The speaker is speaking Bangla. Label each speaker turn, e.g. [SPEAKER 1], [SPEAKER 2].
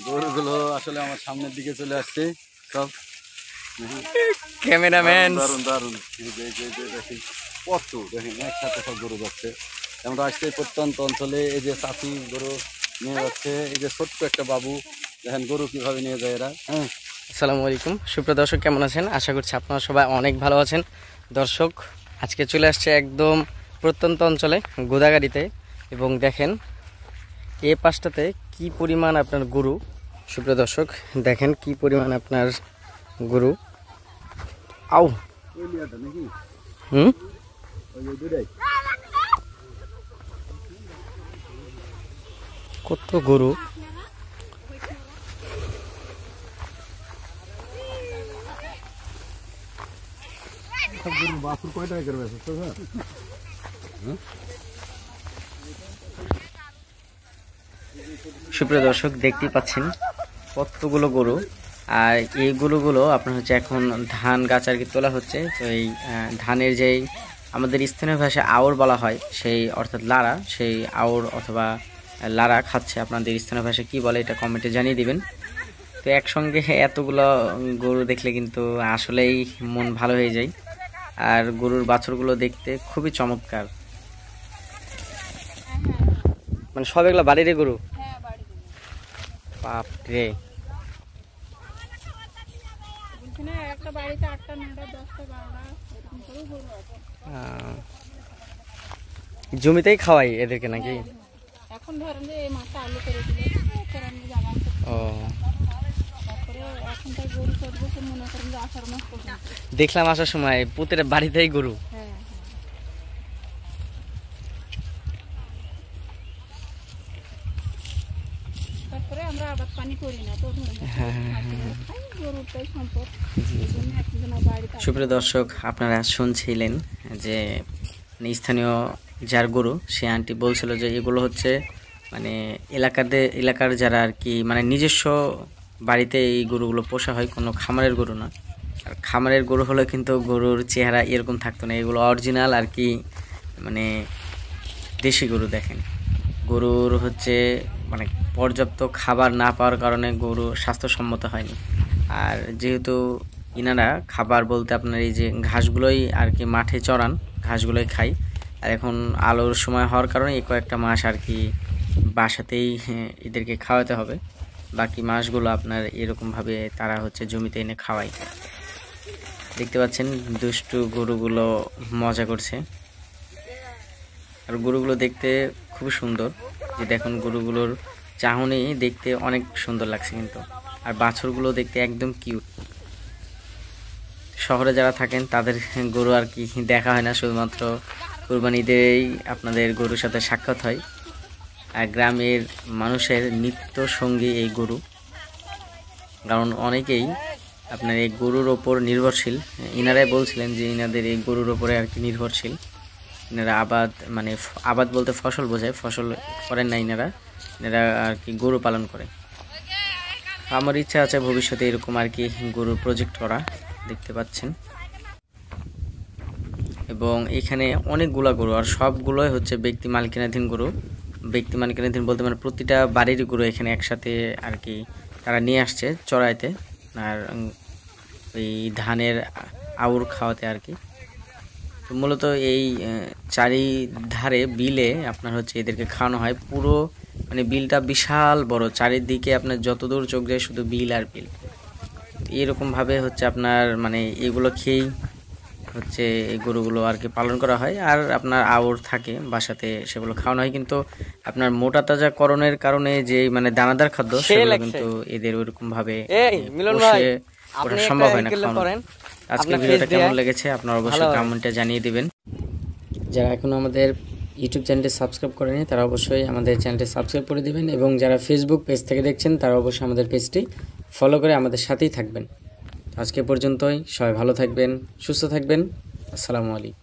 [SPEAKER 1] গরুগুলো আসলে আমার সামনের দিকে চলে আসছে সব।
[SPEAKER 2] ক্যামেরাম্যান
[SPEAKER 1] দারুন দারুন, দেখেন কত, দেখেন একসাথে সব গরু যাচ্ছে। আমরা আসছি প্রত্যন্ত অঞ্চলে, এই যে চাষি গরু নিয়ে যাচ্ছে, এই যে ছোট্ট একটা বাবু, দেখেন গরু কিভাবে নিয়ে যায় এরা। হ্যাঁ,
[SPEAKER 2] আসসালামু আলাইকুম সুপ্রিয় দর্শক, কেমন আছেন? আশা করছি আপনারা সবাই অনেক ভালো আছেন। দর্শক, আজকে চলে আসছে একদম প্রত্যন্ত অঞ্চলে গোদাগাড়িতে, এবং দেখেন এ পাশটাতে কি পরিমাণ আপনার গরু। সুপ্রিয় দর্শক দেখেন কি পরিমাণ আপনার গরু। আও কত গরু। সুপ্রিয় দর্শক দেখতেই পাচ্ছেন কতগুলো গরু। আর এই গরুগুলো আপনার হচ্ছে এখন ধান গাছ আর কি তোলা হচ্ছে। তো এই ধানের যেই আমাদের স্থানীয় ভাষায় আউর বলা হয়, সেই অর্থাৎ লাড়া, সেই আউর অথবা লাড়া খাচ্ছে। আপনাদের স্থানীয় ভাষায় কী বলে এটা কমেন্টে জানিয়ে দিবেন। তো একসঙ্গে এতগুলো গরু দেখলে কিন্তু আসলেই মন ভালো হয়ে যায়। আর গরুর বাছুরগুলো দেখতে খুবই চমৎকার, মানে সব এগুলো বাড়িরই গরু। বাপরে, জমিতেই খাওয়াই এদেরকে নাকি?
[SPEAKER 3] এখন ধরেন যে এই মাছটা আলু করে দিলে
[SPEAKER 2] ও,
[SPEAKER 3] এখন তাই গরু চড়বো, মনে করেন যে আষাঢ় মাস পর্যন্ত।
[SPEAKER 2] দেখলাম আসার সময় প্রতিটা বাড়িতেই গরু।
[SPEAKER 3] হ্যাঁ, তারপরে আমরা আবাদ পানি করি না তো, গরুটাই সম্পদ।
[SPEAKER 2] সুপ্রিয় দর্শক, আপনারা শুনছিলেন যে স্থানীয় যার গরু, সে আন্টি বলছিল যে এগুলো হচ্ছে মানে এলাকার যারা আর কি মানে নিজস্ব বাড়িতে এই গরুগুলো পোষা হয়, কোনো খামারের গরু না। আর খামারের গরু হলে কিন্তু গরুর চেহারা এরকম থাকতো না, এগুলো অরিজিনাল আর কি, মানে দেশি গরু। দেখেন গরুর হচ্ছে মানে পর্যাপ্ত খাবার না পাওয়ার কারণে গরু স্বাস্থ্যসম্মত হয়নি। আর যেহেতু ইনারা খাবার বলতে আপনার এই যে ঘাসগুলোই আর কি মাঠে চড়ান, ঘাসগুলোই খাই। আর এখন আলোর সময় হওয়ার কারণে এই কয়েকটা মাস আর কি বাসাতেই এদেরকে খাওয়াতে হবে। বাকি মাসগুলো আপনার এরকমভাবে তারা হচ্ছে জমিতে এনে খাওয়ায়। দেখতে পাচ্ছেন দুষ্টু গরুগুলো মজা করছে। আর গরুগুলো দেখতে খুব সুন্দর, যে দেখুন গরুগুলোর চাহনি দেখতে অনেক সুন্দর লাগছে কিন্তু। আর বাছুরগুলো দেখতে একদম কিউট। শহরে যারা থাকেন তাদের গরু আর কি দেখা হয় না, শুধুমাত্র কুরবানিতেই আপনাদের গরুর সাথে সাক্ষাৎ হয়। আর গ্রামের মানুষের নিত্য সঙ্গী এই গরু, কারণ অনেকেই আপনার এই গরুর ওপর নির্ভরশীল। ইনারাই বলছিলেন যে ইনাদের এই গরুর ওপরে আর কি নির্ভরশীল। ইনারা আবাদ বলতে ফসল বোঝায়, ফসল করেন না ইনারা আর কি গরু পালন করে। আমার ইচ্ছা আছে ভবিষ্যতে এরকম আর কি গরুর প্রজেক্ট করা, দেখতে পাচ্ছেন। এবং এখানে অনেকগুলা গরু, আর সবগুলোই হচ্ছে ব্যক্তি মালিকানাধীন গরু। ব্যক্তি মালিকানাধীন বলতে মানে প্রতিটা বাড়ির গরু এখানে একসাথে আর কি তারা নিয়ে আসছে চড়াইতে, আর ওই ধানের আউর খাওয়াতে আর কি। তো মূলত এই চারিধারে বিলে আপনার হচ্ছে এদেরকে খাওয়ানো হয়। পুরো মানে বিলটা বিশাল বড়, চারিদিকে আপনার যতদূর চোখ যায় শুধু বিল আর বিল। এরকমভাবে হচ্ছে আপনার মানে এগুলো খেয়েই হচ্ছে এই গরুগুলো আর কি পালন করা হয়। আর আপনার আউর থাকে বাসাতে, সেগুলো খাওয়ানো হয়। কিন্তু আপনার মোটা তাজাকরণের কারণে যে মানে দানাদার খাদ্য, সেগুলো কিন্তু এদের ওইরকম ভাবে ওটা সম্ভব হয় না খাওয়ানো। আজকে ভিডিওটা কেমন লেগেছে আপনারা অবশ্যই কমেন্টে জানিয়ে দিবেন। যারা এখনো আমাদের ইউটিউব চ্যানেলটি সাবস্ক্রাইব করেনি তারা অবশ্যই আমাদের চ্যানেলটি সাবস্ক্রাইব করে দিবেন, এবং যারা ফেসবুক পেজ থেকে দেখছেন তারা অবশ্যই আমাদের পেজটি ফলো করে আমাদের সাথেই থাকবেন। আজকে পর্যন্তই, সবাই ভালো থাকবেন, সুস্থ থাকবেন। আসসালামু আলাইকুম।